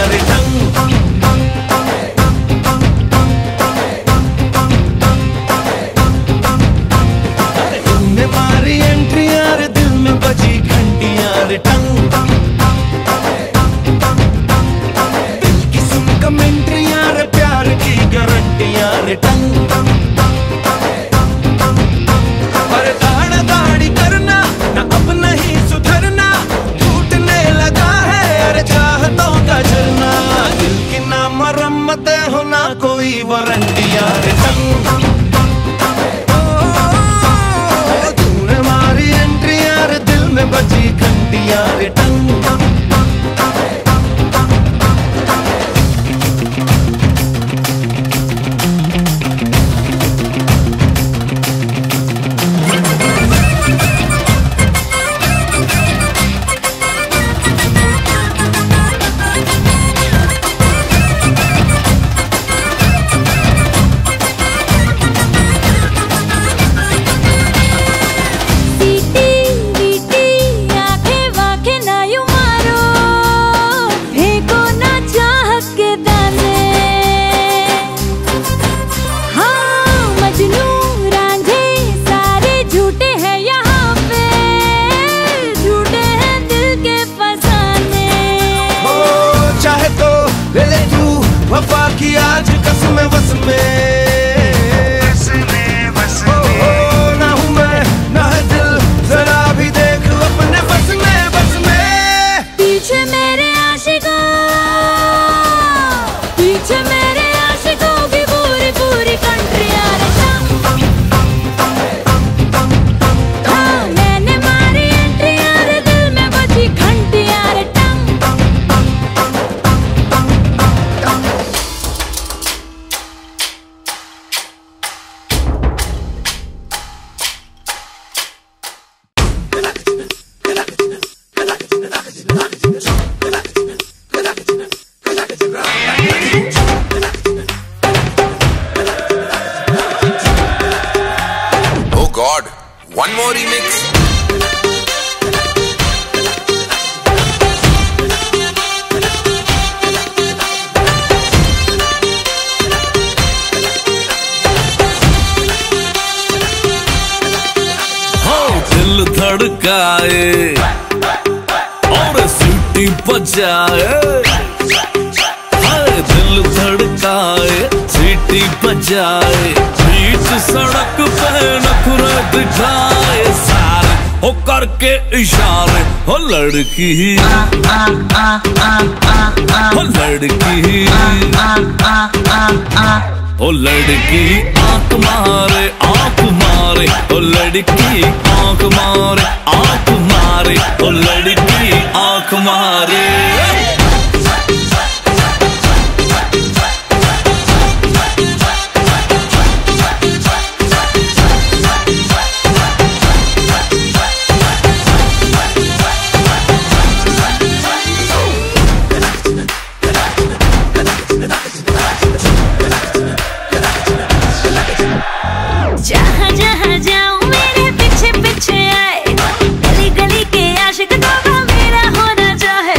यार ढंग। तुमने मारी एंट्री यार, दिल में बजी घंटी यार टंग। दिल की सुन कमेंट्री यार, प्यार की गारंटी यार टंग। पर दाढ़ा दाढ़ी करना ना, अब नहीं सुधरना, टूटने लगा है यार चाहतों का झरना। दिल की ना मरम्मत हो ना कोई वारंटी यार टंग। तूने मारी एंट्री यार, दिल में बजी घंटी यार टंग। वफा की आज कसम बस में, ना हूँ मैं ना है दिल, जरा भी देख अपने बस में, बस में। पीछे मेरे आशिकों, पीछे मेरे आशिकों की पूरी पूरी कंट्री यार टंग। हाँ मैंने मारी एंट्री यार, दिल में बजी घंटी यार टंग। Oh God, one more remix. दिल धड़काए और सीटी बजाए, दिल धड़काए सीटी बजाए, बीच सड़क पे नखरे दिखाए सारे हो करके इशारे। हो लड़की हो लड़की ओ लड़की आंख मारे आंख मारे, ओ लड़की आंख मारे आंख मारे, ओ लड़की आंख मारे। जहाँ जहाँ जाऊँ मेरे पीछे पीछे आए, गली गली के आशिक तो मेरा होना चाहे।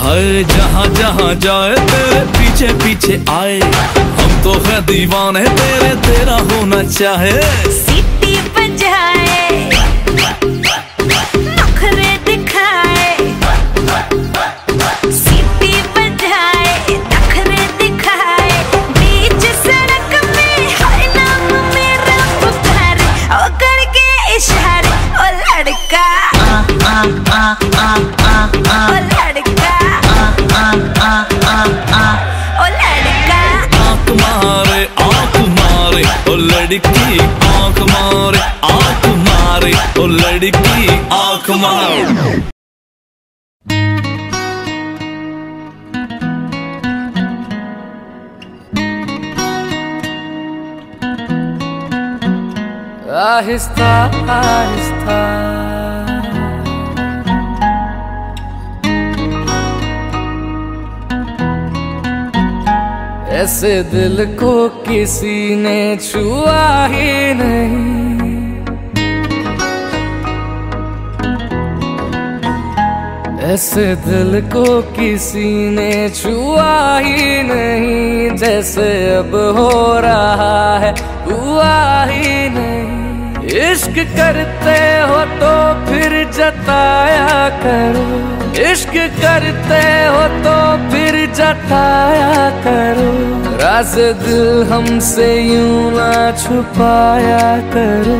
हाय जहाँ जहाँ जाए तेरे पीछे पीछे आए, हम तो है दीवाने तेरे, तेरा होना चाहे। सीटी बजाए नखरे दिखाए, सीटी बजाए नखरे दिखाए, बीच सड़क में हाय नाम मेरा पुकारे, ओ करके इशारे। ओ लड़का ओ लड़का ओ लड़का आंख मारे आंख मारे, ओ लड़की आंख मारे आंख मारे, ओ लड़की आंख मारे। आहिस्ता आहिस्ता ऐसे दिल को किसी ने छुआ ही नहीं, ऐसे दिल को किसी ने छुआ ही नहीं, जैसे अब हो रहा है हुआ ही नहीं। इश्क करते हो तो फिर जताया करो, इश्क करते हो तो फिर जताया करो। राज दिल हमसे यूं ना छुपाया करो।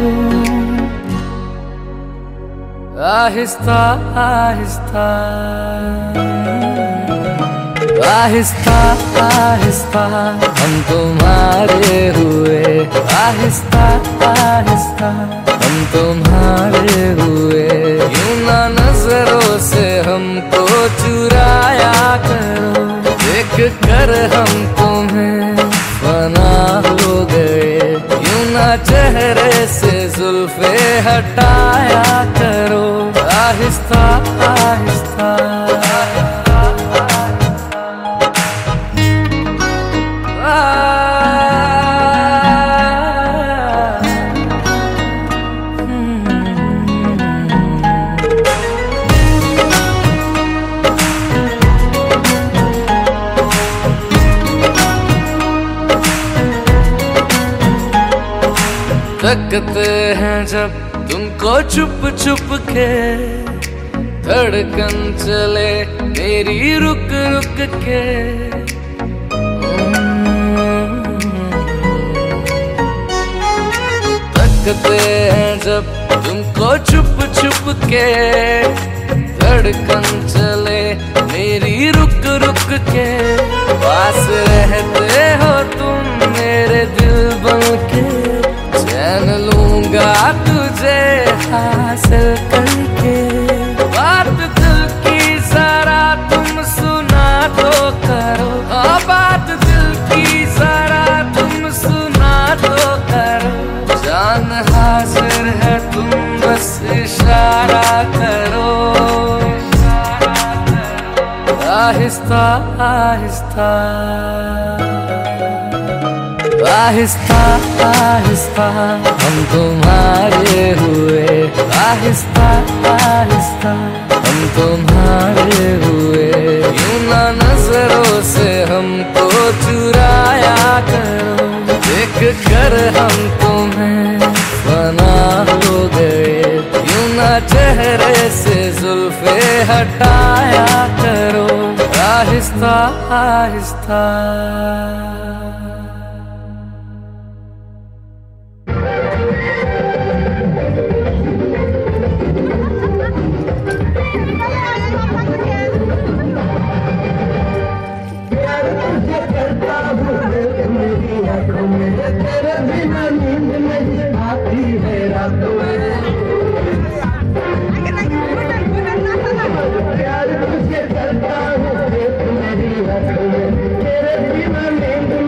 आहिस्ता आहिस्ता आहिस्ता आहिस्ता हम तुम्हारे हुए, आहिस्ता आहिस्ता हम तुम्हारे हुए। यूं ना नजरों से हमको चुराया करो, देख कर हम तुम्हें फना हो गए। यूं ना चेहरे से जुल्फे हटाया करो, आहिस्ता आहिस्ता। तकते हैं जब तुमको छुप छुप के, धड़कन चले मेरी रुक रुक के। तकते हैं जब तुमको छुप छुप के, धड़कन चले मेरी रुक रुक के। पास रहते हो तुम मेरे दिल बन के, चैन लूंगा तुझे हासिल करके। बात दिल की जरा तुम सुना तो करो, बात दिल की जरा तुम सुना तो करो। जान हाजिर है तुम बस इशारा करो, आहिस्ता आहिस्ता आहिस्ता आहिस्ता हम तुम्हारे हुए, आहिस्ता आहिस्ता हम तुम्हारे हुए। यूं ना नजरों से हमको चुराया करो, देख कर हम तुम्हें फना हो गए। यूं ना चेहरे से जुल्फे हटाया करो, आहिस्ता आहिस्ता। प्यार तुझे करता हूँ मेरी रातों में, तेरे बिना नींद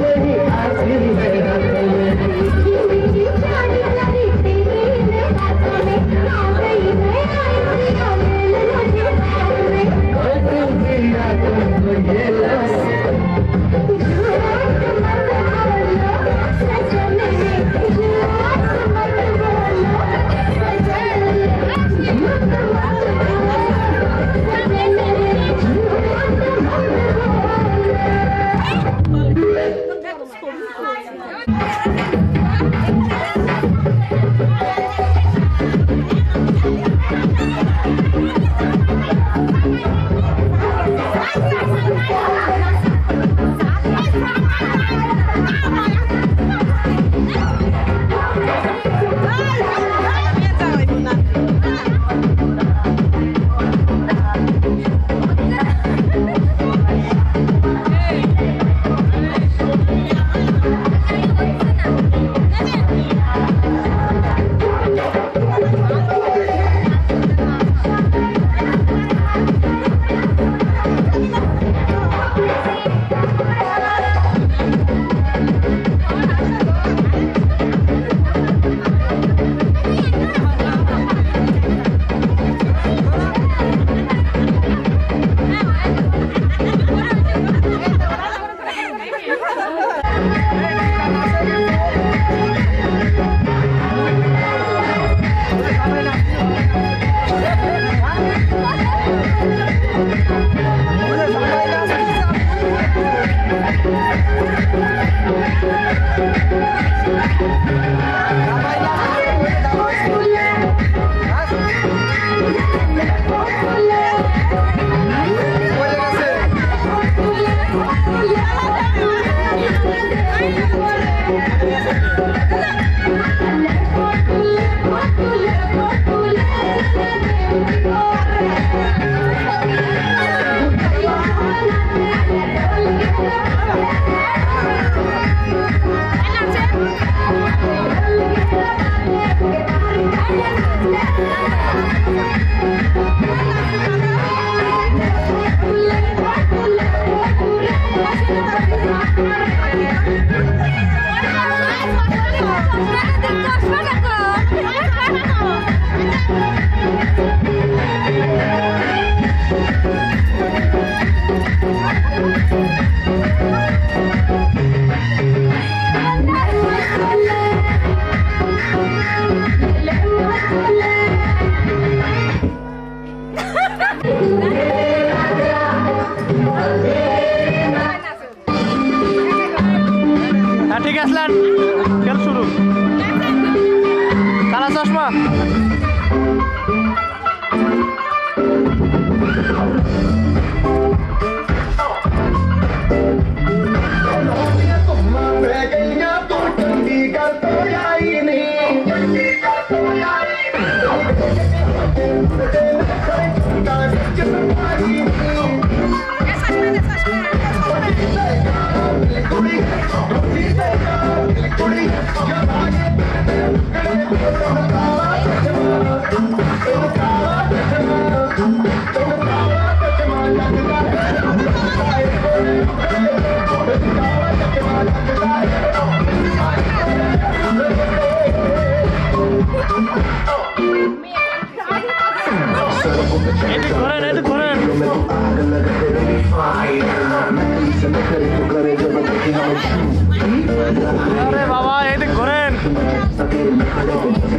अरे बाबा ये देख घोरेन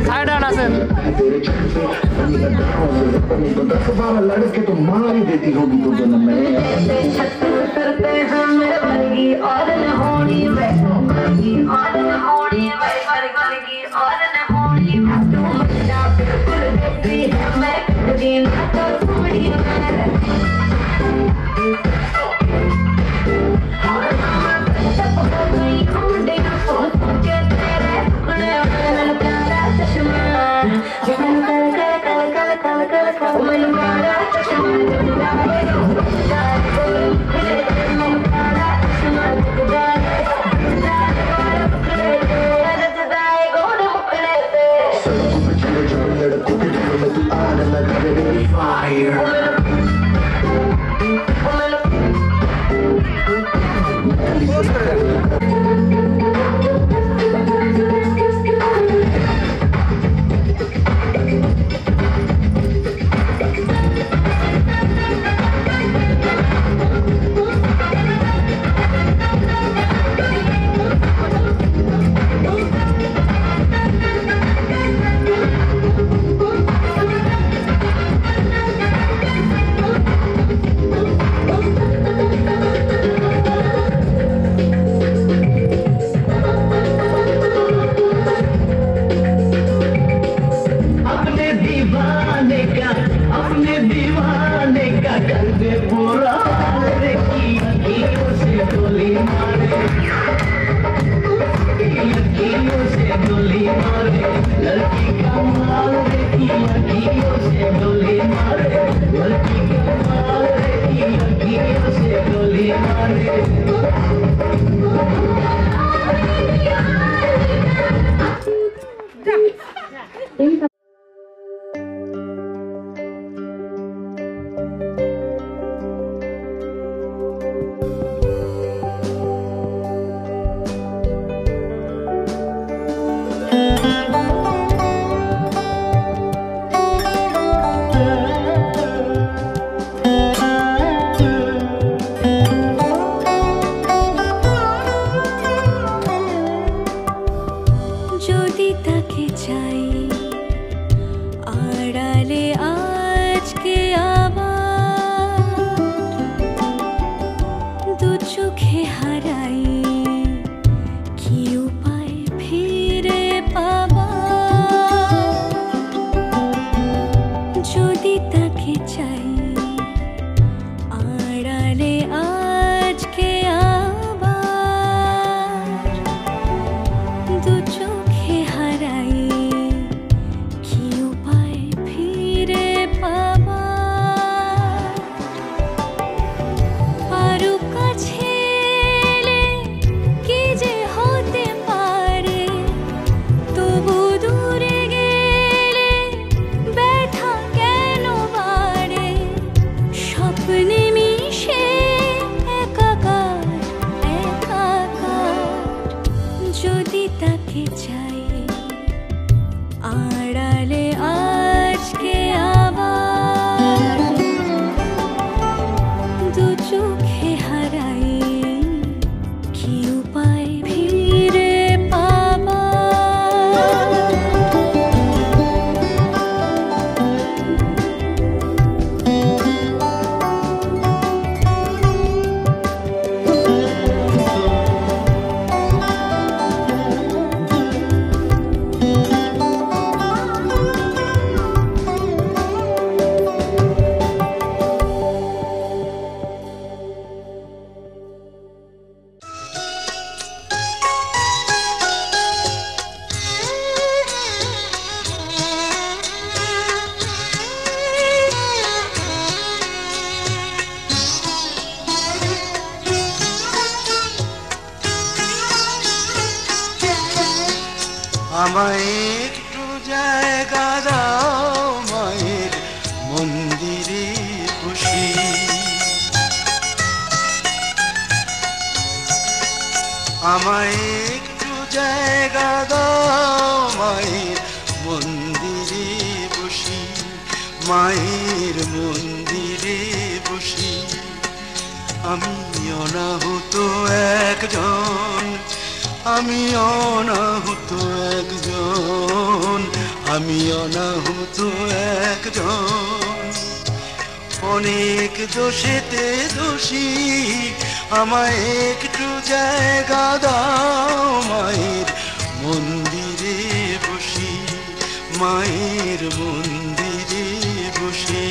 साइड आना से लड़के तो मार ही देती होगी तो जन्म में আমায় একটু জায়গা দাও মায়ের মন্দিরে বসি। আমায় একটু জায়গা দাও মায়ের মন্দিরে বসি, মায়ের মন্দিরে বসি। আমি অনাহুত একজন, আমি অনাহুত একজন, আমি অনাহুত একজন। অনেক দোষেতে দোষী, আমায় একটু জায়গা দাও মায়ের মন্দিরে বসি, মায়ের মন্দিরে বসি।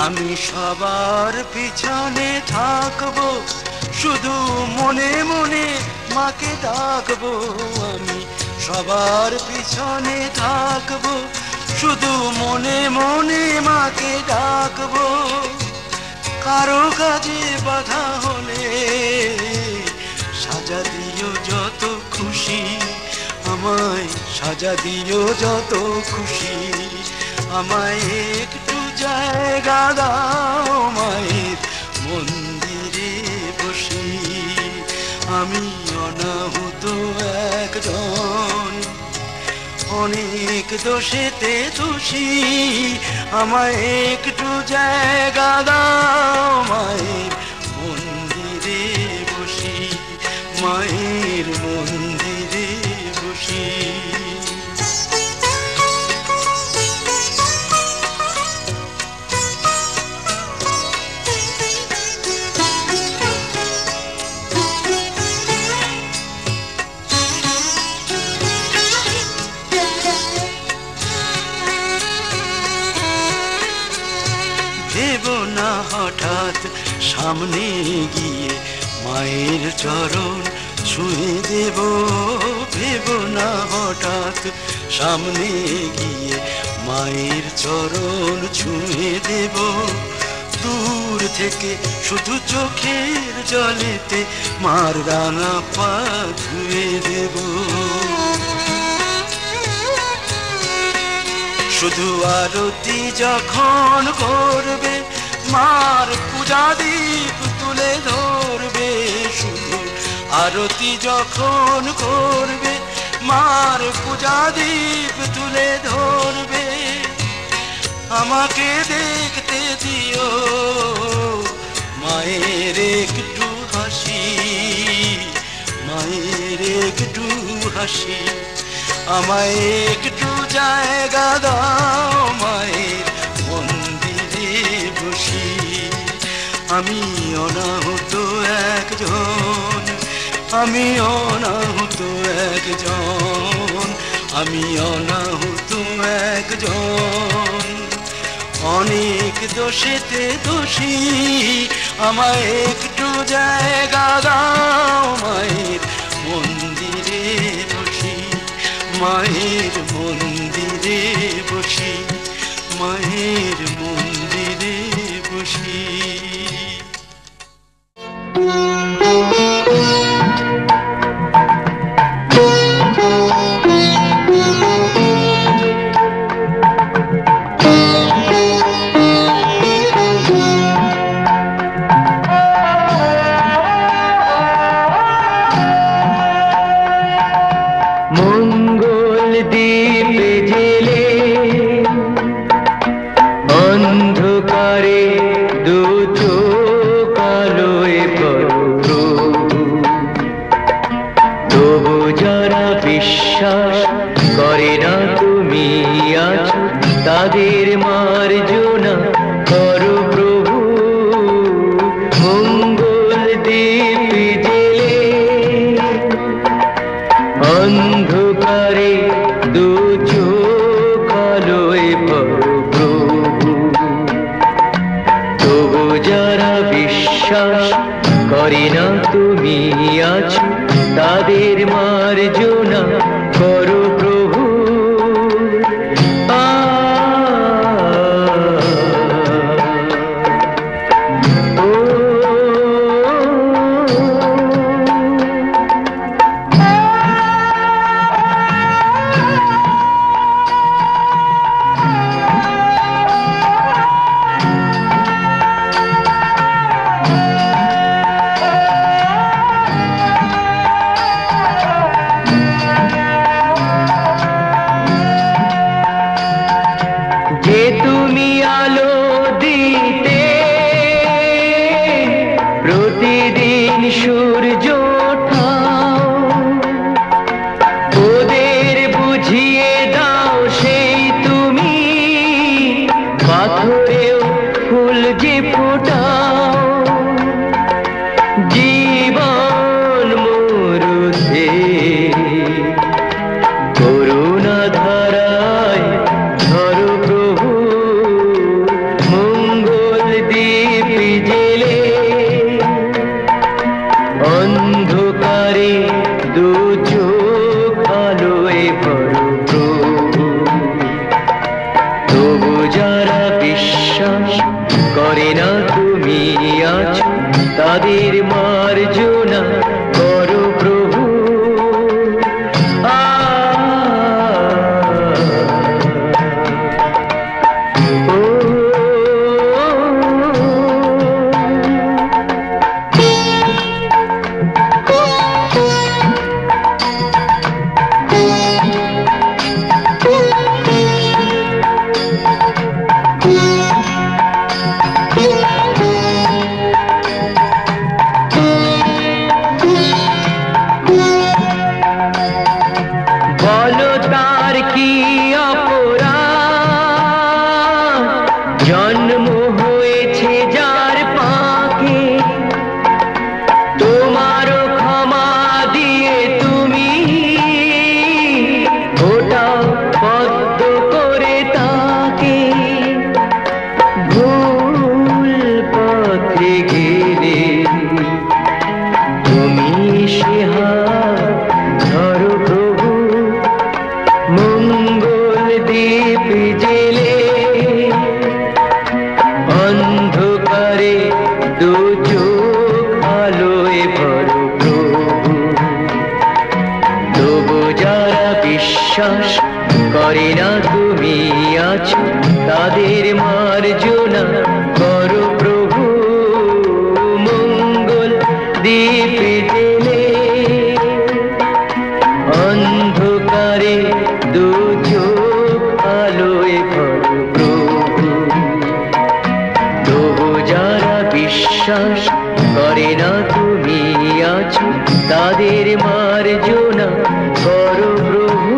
আমি সবার পিছনে থাকবো, শুধু মনে মনে মাকে ডাকবো। আমি সবার পিছনে থাকবো, শুধু মনে মনে মাকে ডাকবো। কারো কাজে বাধা হলে সাজা দিও যত খুশি, আমায় সাজা দিও যত খুশি। আমায় একটু জায়গা দাও মায়ের মন্দিরে বসি, আমি অনাহুত একজন। অনেক দোষেতে দোষী, আমায় একটু জায়গা দাও মায়ের মন্দিরে বসি, মায়ের মন্দিরে বসি। ভেবো না হঠাৎ সামনে গিয়ে মায়ের চরণ ছুঁয়ে দেব, ভেবো না হঠাৎ সামনে গিয়ে মায়ের চরণ ছুঁয়ে দেব। দূর থেকে শুধু চোখের জলেতে মার রাঙা পা ধুয়ে দেব। শুধু আরতি যখন করবে মার পূজা দীপ তুলে ধরবে, শুধু আরতি যখন করবে মার পূজা দীপ তুলে ধরবে। আমাকে দেখতে দিও মায়ের একটু হাসি, মায়ের একটু হাসি। আমায় একটু জায়গা দাও মায়ের মন্দিরে বসি, আমি অনাহুত একজন, আমি অনাহুত একজন, আমি অনাহুত একজন। অনেক দোষেতে দোষী, আমায় একটু জায়গা দাও মায়ের মন্দিরে বসি, মায়ের মন্দিরে বসি, মায়ের মন্দিরে বসি। অন্ধকারে দুধ করে না তুমি আছো তাদের মার্জনা করো প্রভু। তাদের মার্জনা করো প্রভু। করে না তুমি আছো তাদের মার্জনা করো প্রভু। মঙ্গল দীপ জেলে অন্ধকারে দু চোখ আলোয় ভরো প্রভু। তবু যারা বিশ্বাস করে না তুমি আছো তাদের মার্জনা করো প্রভু।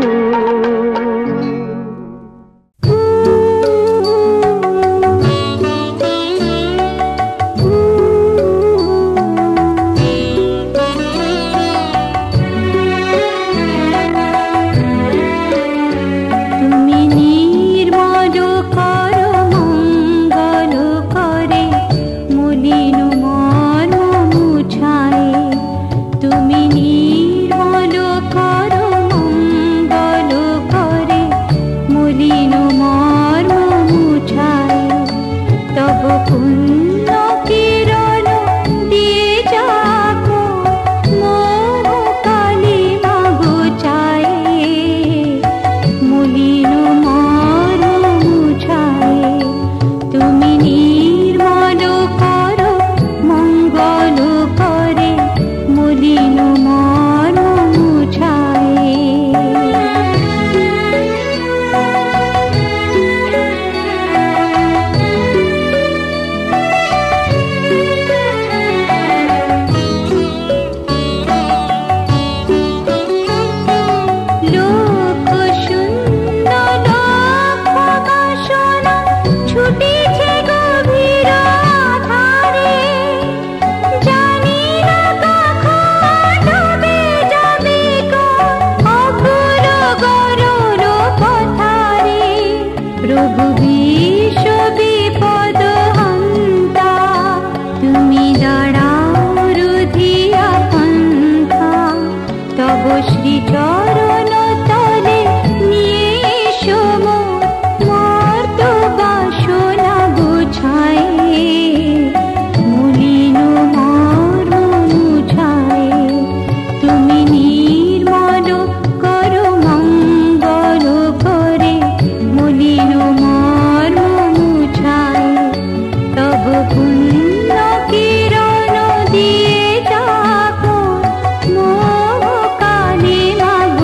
তুমি নির্মল তোরি চরণ তলে নিয়ে এসো মোর তো বাসনা গুছায় মলিন মর্ম মুছায় তুমি নির্মল করো মঙ্গল করে মলিন মর্ম মুছায় তব পুণ্য কিরণ দিয়ে যাকো মোহ কালে মাগো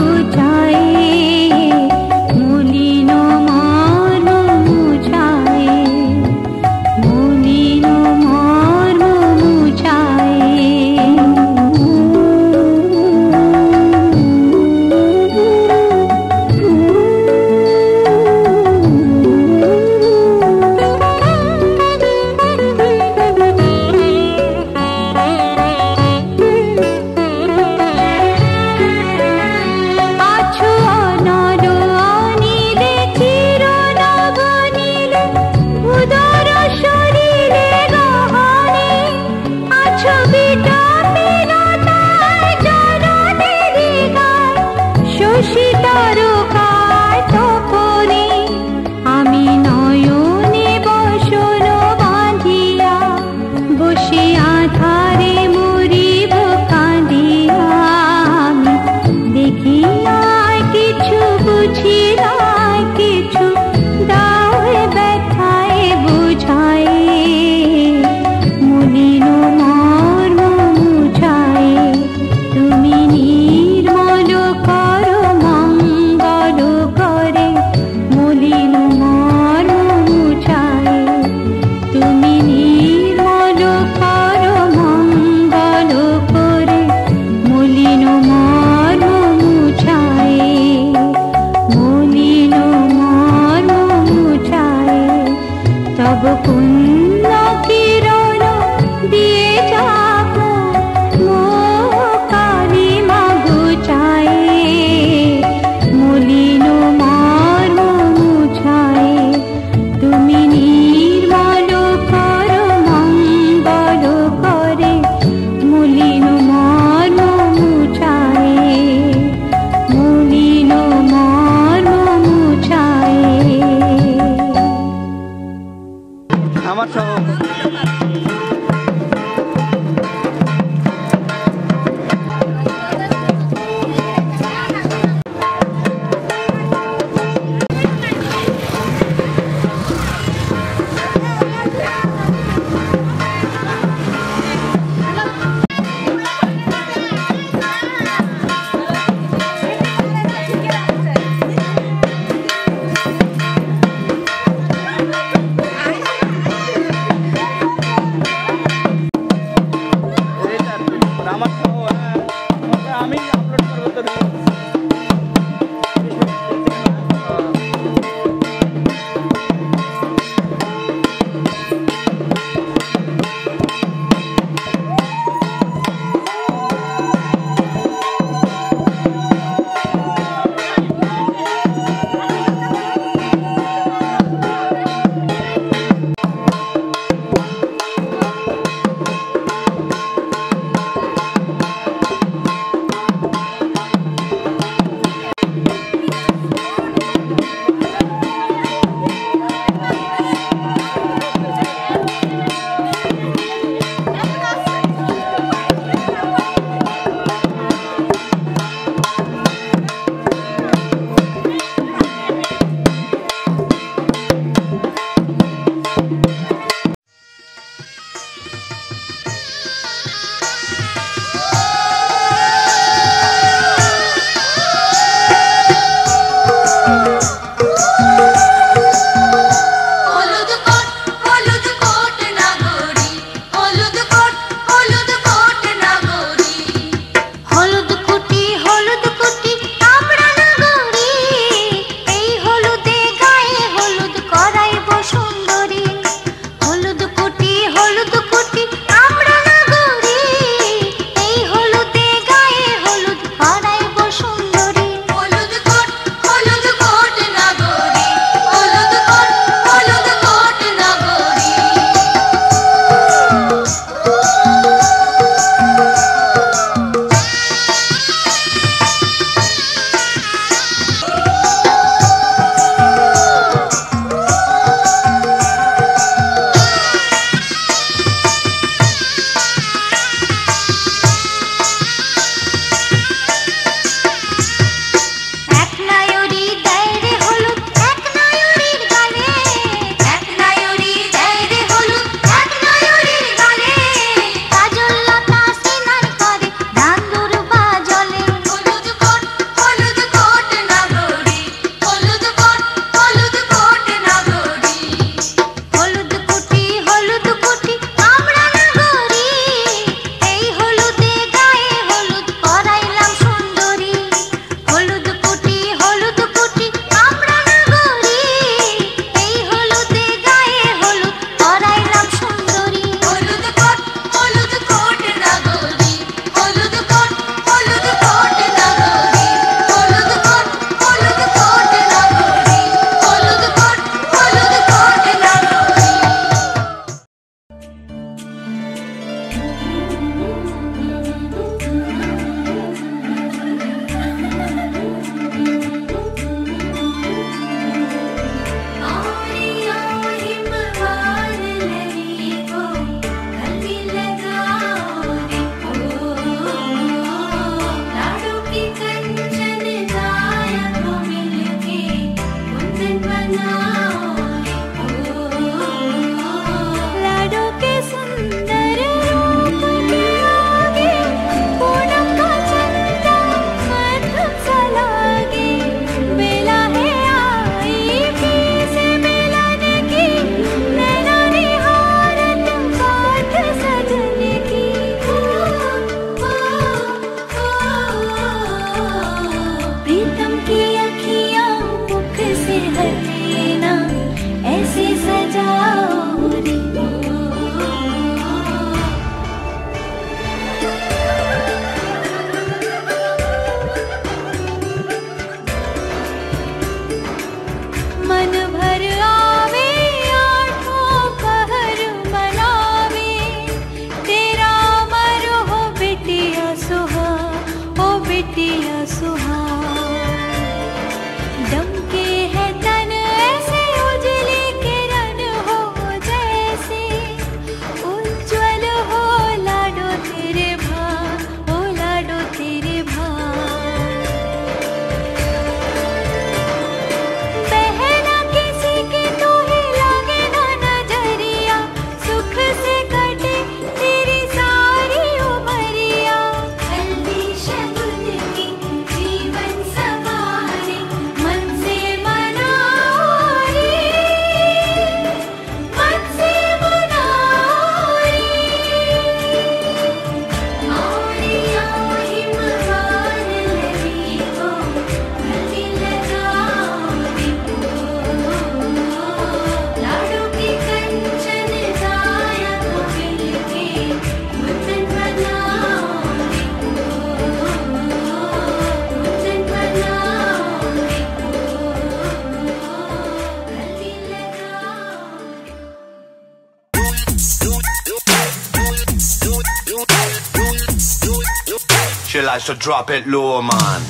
life, so drop it low, man.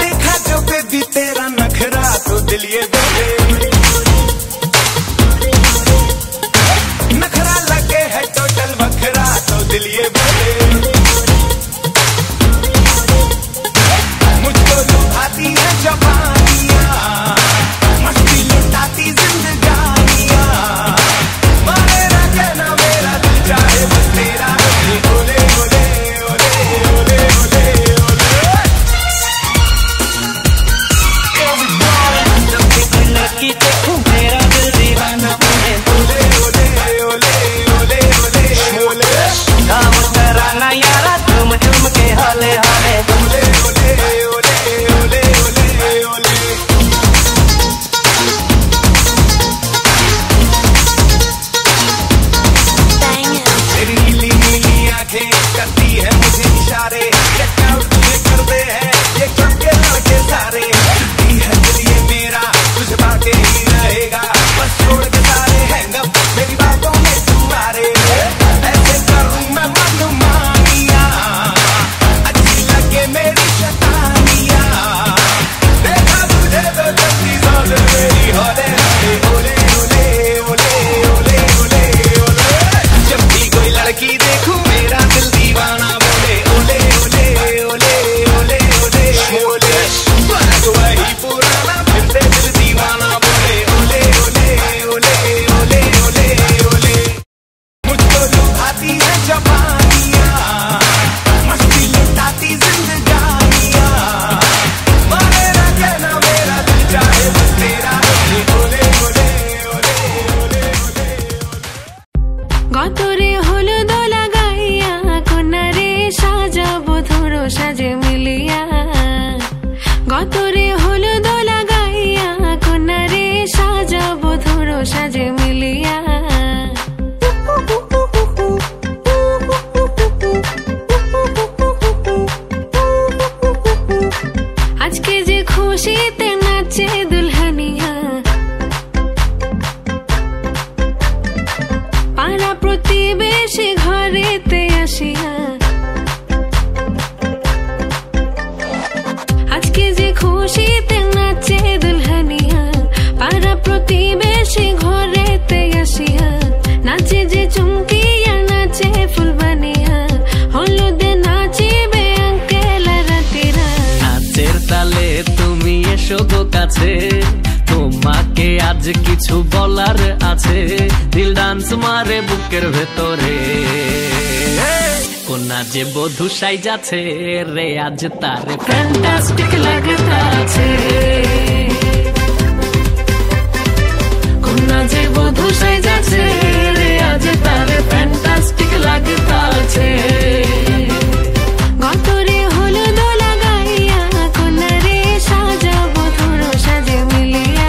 देखा जो बेबी तेरा नखरा तो दिल ये बोले नखरा लगे है टोटल वखरा तो दिल ये बोले मुझको लुभाती है जवानियाँ मस्ती लुटाती जिंदगानियाँ मारे रखे ना मेरा दिल चाहे बस तेरा ओले ओले ओले ओले ओले ओले जब भी कोई लड़की देखूं मेरा दिल दीवाना बने ओले ओले ओले ओले ओले ओले काम कराना यारा तुम के हाले हाले ओले ओले ओले ओले ओले ओले तेरी नीली नीली आंखें करती है मुझे इशारे चेक आउट ये करते हैं ये सबके लड़के सारे छुट्टी है दिल ये मेरा तुझे बाके ही रहेगा बस छोड़ के सारे हैंगअप मेरी बातों में तुम्हारे ऐसे करूं मैं मनमानिया अच्छी लगे मेरी शैतानिया देखा तुझे तो जल्दी सोच मेरी होले ओले ओले ओले ओले ओले ओले जब भी कोई लड़की देखूं मेरा दिल दीवाना बोले ओले ओले ओले ओले ओले ओले बस वही पुराना फिर से दिल दीवाना बोले ओले ओले ओले ओले ओले ओले मुझको लुभाती है जवानियाँ मस्ती लुटाती जिंदगानियाँ मारे रखे ना मेरा दिल चाहे बस तेरा ओले ओले ओले ओले ओले গতরে হলুদ লাগাইয়া কোনারে সাজাবো ধরো সাজে মিলিয়া গতরে হলুদ লাগাইয়া কোনারে সাজাবো ধরো সাজে মিলিয়া আজকে যে খুশিতে নাচে দুলহানিয়া পাড়া প্রতিবেশী ঘরেতে আসিয়া আজকে যে খুশিতে নাচে দুলহানিয়া পাড়া প্রতিবেশী ঘরেতে আসিয়া নাচে যে চুমকিয়া নাচে ফুলবানিয়া হলুদে নাচিবে আঙ্কেল রাতিরা নাচের তালে তুমি এসো গো কাছে তোমাকে আজ কিছু বলার আছে দিল ডান্স মারে বুকের ভেতরে কোনা যে বধূ সাইজাছে রে আজ তার ফ্যান্টাস্টিক লাগতাছে কোনা যে বধূ সাইজাছে রে আজ তার ফ্যান্টাস্টিক লাগতাছে গতরে হলুদ লাগাইয়া কোনারে সাজাবো ধরো সাজে মিলিয়া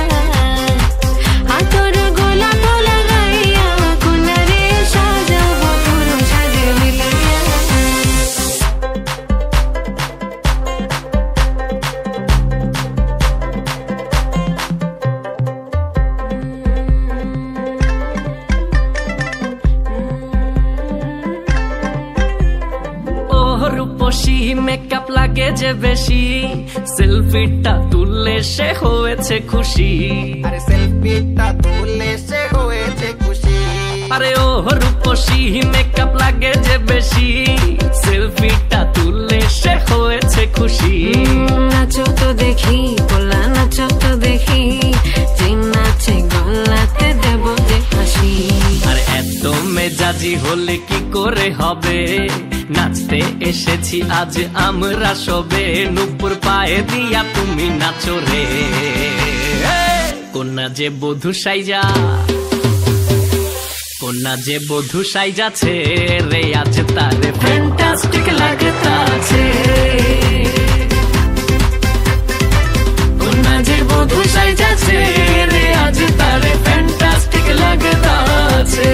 আতর গোলাপ লাগাইয়া কোনারে সাজাবো ধরো সাজে মিলিয়া রূপসী মেকআপ লাগে যে বেশি সেলফিটা তুললে সে হয়েছে খুশি अरे सेल्फीটা তুলে সে হয়েছে খুশি আরে ও রূপসী মেকআপ লাগে যে বেশি সেলফিটা তুললে সে হয়েছে খুশি নাচো তো দেখি পোলা নাচো তো দেখি যে নাচে গলাতে দেব যে হাসি আর এত মেজাজি হলে কি করে হবে নাচতে এসেছি আজ আমরা সবে নুপুর পায়ে দিয়া তুমি নাচো রে কোনা যে বধূ সাইজা কোনা যে বধূ সাইজাছে রে আজ তারে ফ্যান্টাস্টিক লাগতাছে কোনা যে বধূ সাইজাছে রে আজ তারে ফ্যান্টাস্টিক লাগতাছে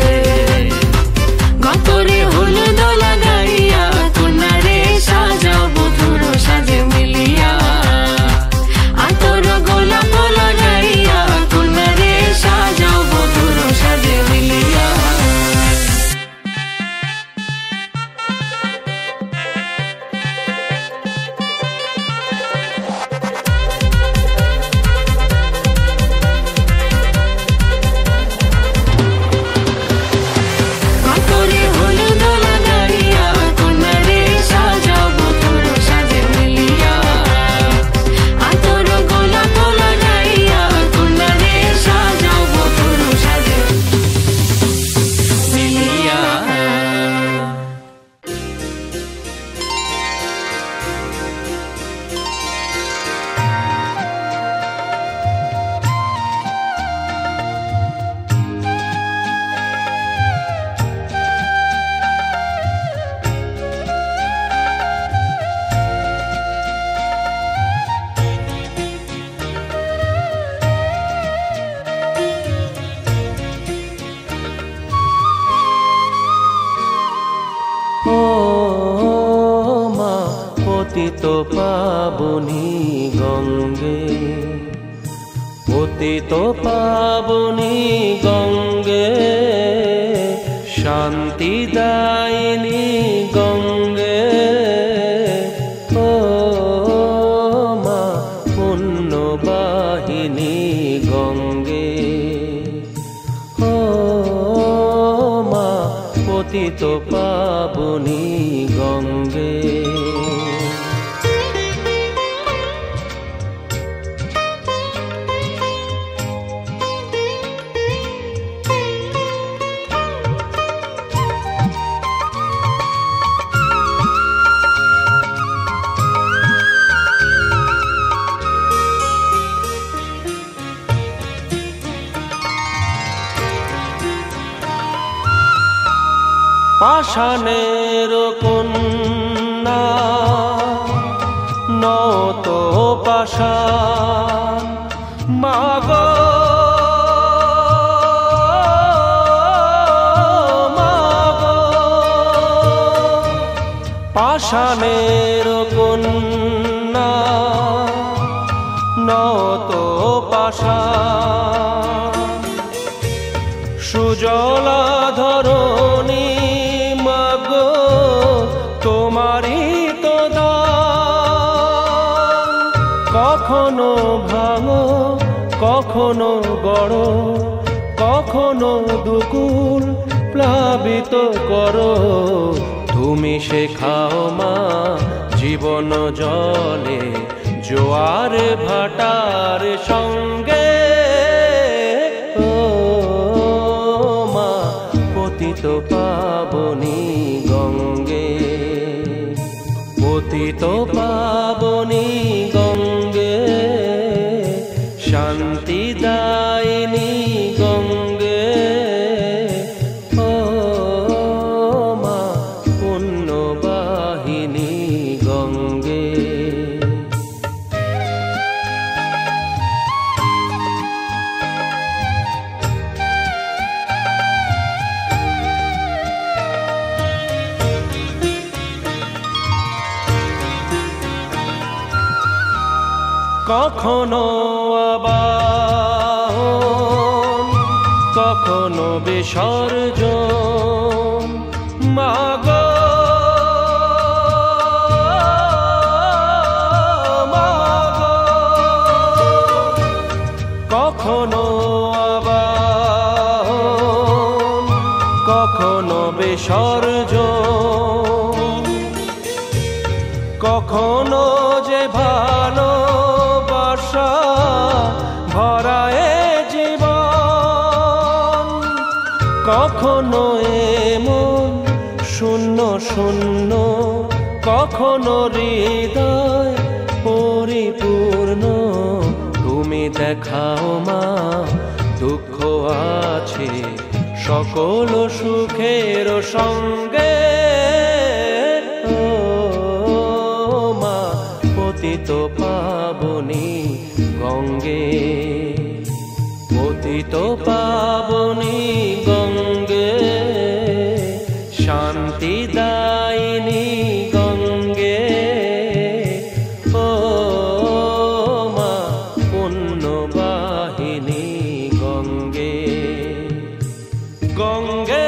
গতরে হলুদ লাগাইয়া কোনারে সাজাবো ধরো সাজে মিলিয়া আতর গোলাপ লাগাইয়া কোনারে সাজাবো ধরো সাজে মিলিয়া পতিত পাবনী গঙ্গে, পতিত পাবনী গঙ্গে, শান্তিদায়িনী গঙ্গে, ও মা পুণ্যবাহিনী গঙ্গে, ও মা পতিত পাবনী গঙ্গে। পাষাণের কন্যা নত পাষাণ মাগো, মাগো পাষাণের কন্যা নত পাষাণ, সুজলা ধরণী তোমারই তো দান, কখনো ভাঙো কখনো গড়, কখনো দুকুল প্লাবিত করো, তুমি শেখাও মা জীবন জলে জোয়ার ভাটার সঙ্গে, ও মা পতিত পাবনী গঙ্গে, পতিত পাবনী গঙ্গে, শান্তিদায়িনী গঙ্গে, ও মা পুণ্যবাহিনী গঙ্গে। কখনো আবাহন কখনো বিসর্জন মাগো, মাগো কখনো আবাহন কখনো বিসর্জন, কখনো যে ভালো ভরায়ে জীবন, কখনো এমন শূন্য শূন্য, কখনো হৃদয় পরিপূর্ণ, তুমি দেখাও মা দুঃখ আছে সকল সুখের সঙ্গে, ও মা পতিত পাবনী গঙ্গে, পতিত পাবনী গঙ্গে, শান্তিদায়িনী গঙ্গে, ও মা পুণ্যবাহিনী গঙ্গে, গঙ্গে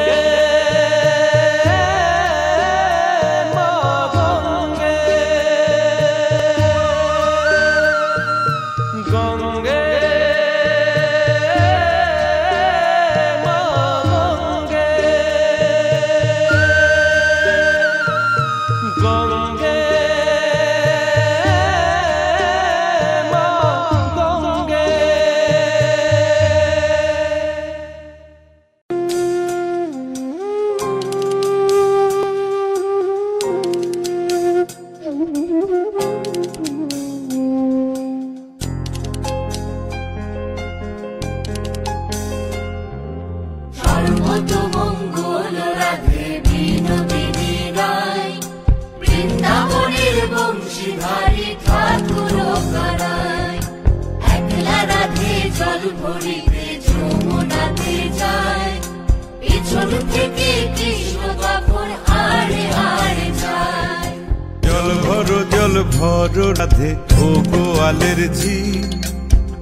ভরো রাধে ও গোয়ালের ঝি,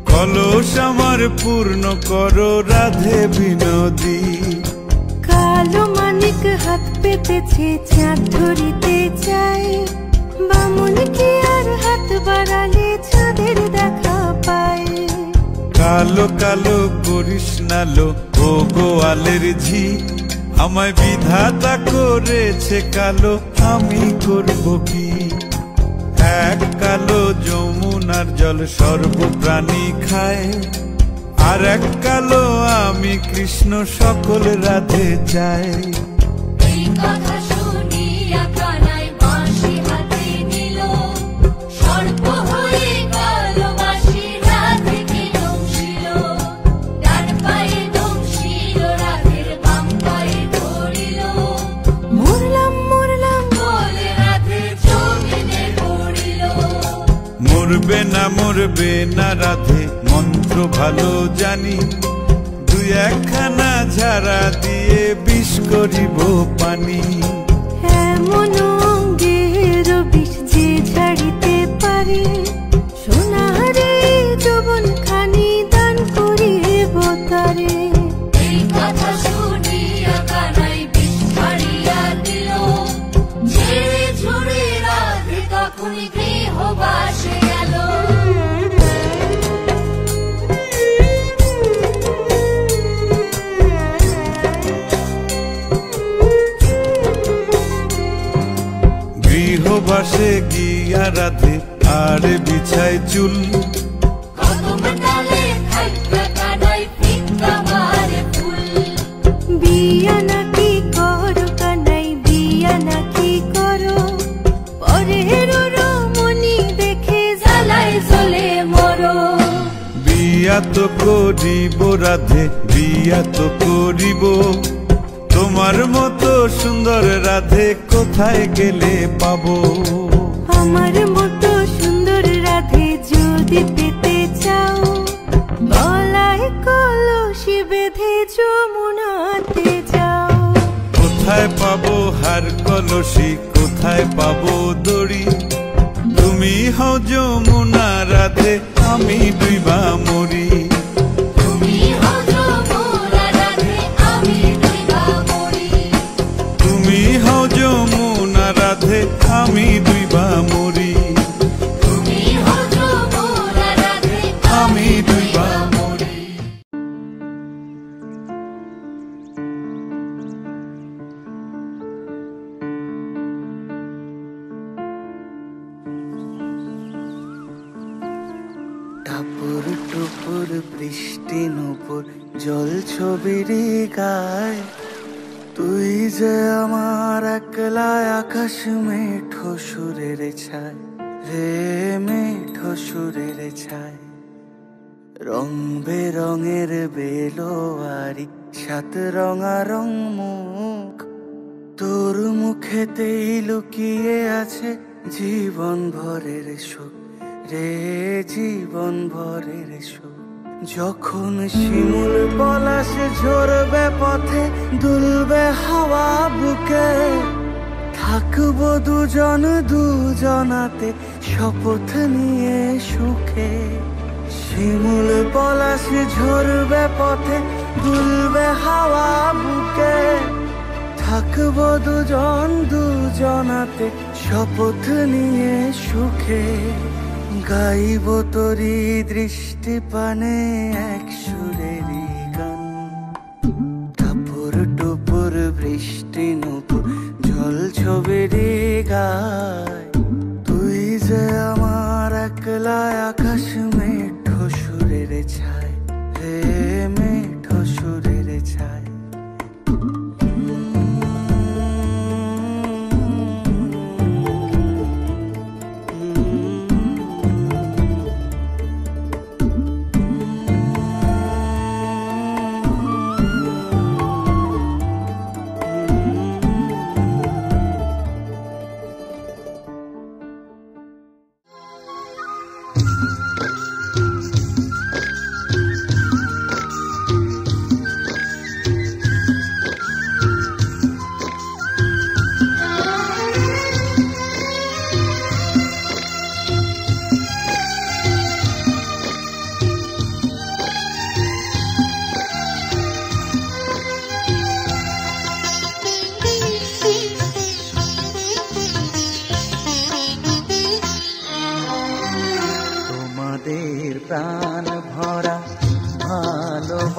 কলস আমার পূর্ণ করো রাধে বিনোদী। কালো মানিক হাত পেতেছে চাঁদ ধরিতে চাই, বামুন কি আর হাত বাড়ালে চাঁদের দেখা পায়। কালো কালো করিস নালো ও গোয়ালের ঝি, আমায় বিধাতা করেছে কালো, আমি করব কি? এক কালো যমুনার জল সর্বপ্রাণী খায়, আর এক কালো আমি কৃষ্ণ সকল রাধে চাই। এই কথা শুনিয়া কানাই বাঁশি হাতে নিল, সর্প হয়ে কালো বাঁশি রাধেকে দংশিল। ডান পায়ে দংশিল রাধের বাম পায়ে ধরিল, মরলাম মরলাম বলে রাধে জমিনে পড়িল। মরবে না রাধে মন্ত্র ভালো জানি, দুই একখানা ঝাড়া দিয়ে বিষ করিব পানি। এমন অঙ্গের বিষ যে ঝাড়িতে পারে, সোনারে যৌবন খানি দান করিব তারে। এই কথা শুনিয়া কানাই বিষ ছাড়িয়া দিল, ঝেড়ে ঝুড়ে রাধে তখনই গৃহবাসে গেল। গৃহবাসে গিয়া রাধে আর বিছায় চুল, বিয়া নাকি করো কানাই বিয়া নাকি করো, পরের রমণী দেখে জ্বালায় জ্বলে মরো। বিয়া তো করিব রাধে বিয়া তো করিব, তোমার মতো সুন্দর রাধে কোথায় গেলে পাবো? আমার মতো সুন্দর রাধে যদি পেতে চাও, গলায় কলসি বেঁধে যমুনাতে যাও। কোথায় পাবো হার কলসি, কোথায় পাবো দড়ি? তুমি হও যমুনা রাধে, আমি ডুইবা মরি। তুমি হও যমুনা রাধে, আমি ডুইবা মরি। তুমি হও যমুনা রাধে, আমি ডুইবা মরি। তুমি হও যমুনা রাধে, আমি ডুইবা মরি। টাপুর টুপুর বৃষ্টি নুপুর জল ছবির গায়, তুই যে আমার একলা আকাশ মেঠো সুরের ছায় রে, মেঠো সুরের ছায়। রং বেরঙের বেলোয়ারি সাত রঙা রং মুখ, তোর মুখেতেই লুকিয়ে আছে জীবন ভরের সুখ রে, জীবন ভরের সুখ। যখন শিমুল পলাশ ঝরবে পথে, দুলবে হাওয়া বুকে, থাকবো দুজন দুজনাতে শপথ নিয়ে সুখে। শিমুল পলাশ ঝরবে পথে, দুলবে হাওয়া বুকে, থাকবো দুজন দুজনাতে শপথ নিয়ে সুখে। গাইব তোরি দৃষ্টি পানে এক সুরেরই গান, টাপুর টুপুর বৃষ্টি নুপুর জল ছবিরি গায়, তুই যে আমার একলা আকাশ মেঠো সুরের ছায় রে, মেঠো সুরের ছায়।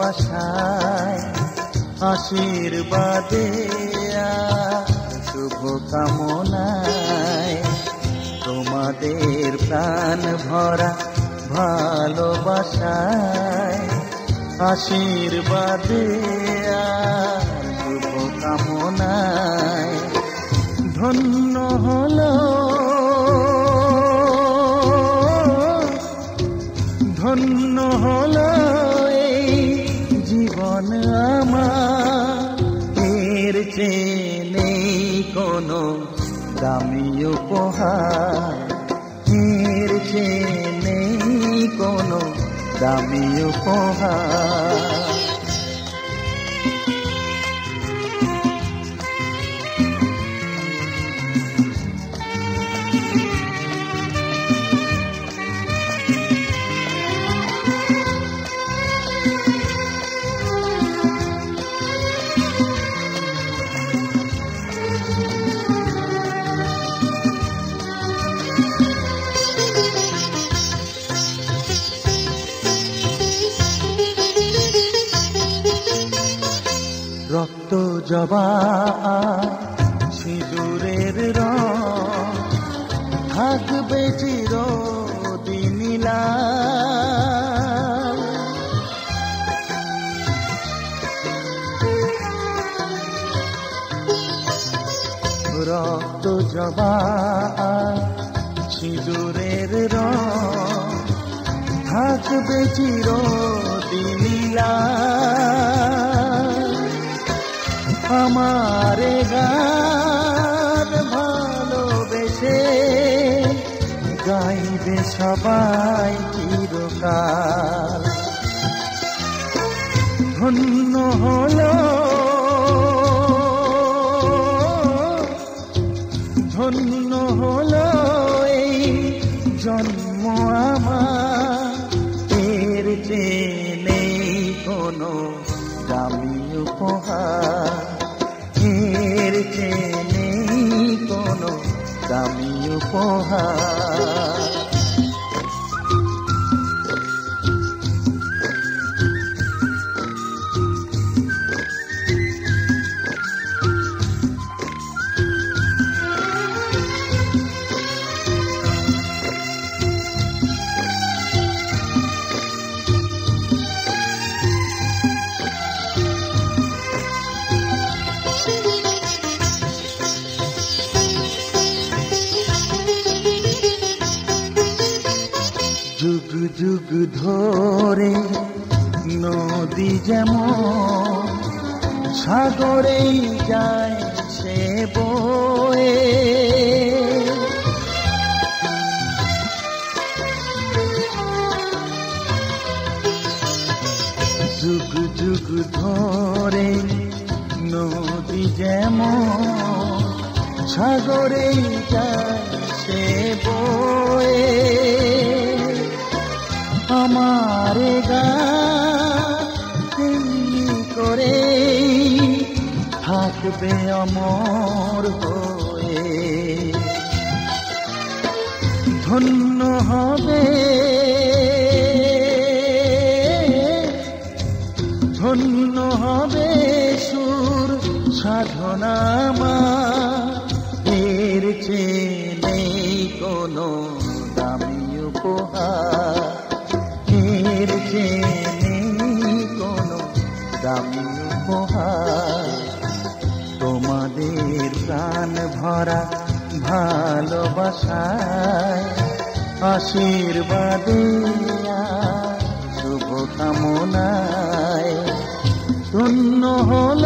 ভালোবাসায় আশীর্বাদে শুভ কামনায় তোমাদের প্রাণ ভরা ভালোবাসায় আশীর্বাদে শুভ কামনায় ধন্য হলো ধন্য হলো এই জীবন আমার এর চেয়ে নেই কোনো দামি উপহার এর চেয়ে নেই কোনো দামি উপহার রক্ত জবা সিঁদুরের রং থাকবে চিরদিন লাল রক্ত জবা সিঁদুরের রং থাকবে চিরদিন লাল আমারে গান ভালোবেসে গাইবে সবাই চিরকাল ধন্য হলো ধন্য হলো এই জন্ম আমার এর চেয়ে নেই কোনো দামি উপহার এর চেয়ে নেই কোনো দামি উপহার যুগ যুগ ধরে নদী যেমন সাগরেই যায় সে বয়ে যুগ যুগ ধরে নদী যেমন সাগরেই যায় সে বয়ে আমার গান করে থাকবে অমর হয়ে ধন্য হবে ধন্য হবে সুর সাধনা এর চেয়ে নেই কোনো দামি উপহার এর চেয়ে নেই কোনো দামি উপহার তোমাদের প্রাণ ভরা ভালোবাসায় আশীর্বাদে শুভ কামনায় ধন্য হল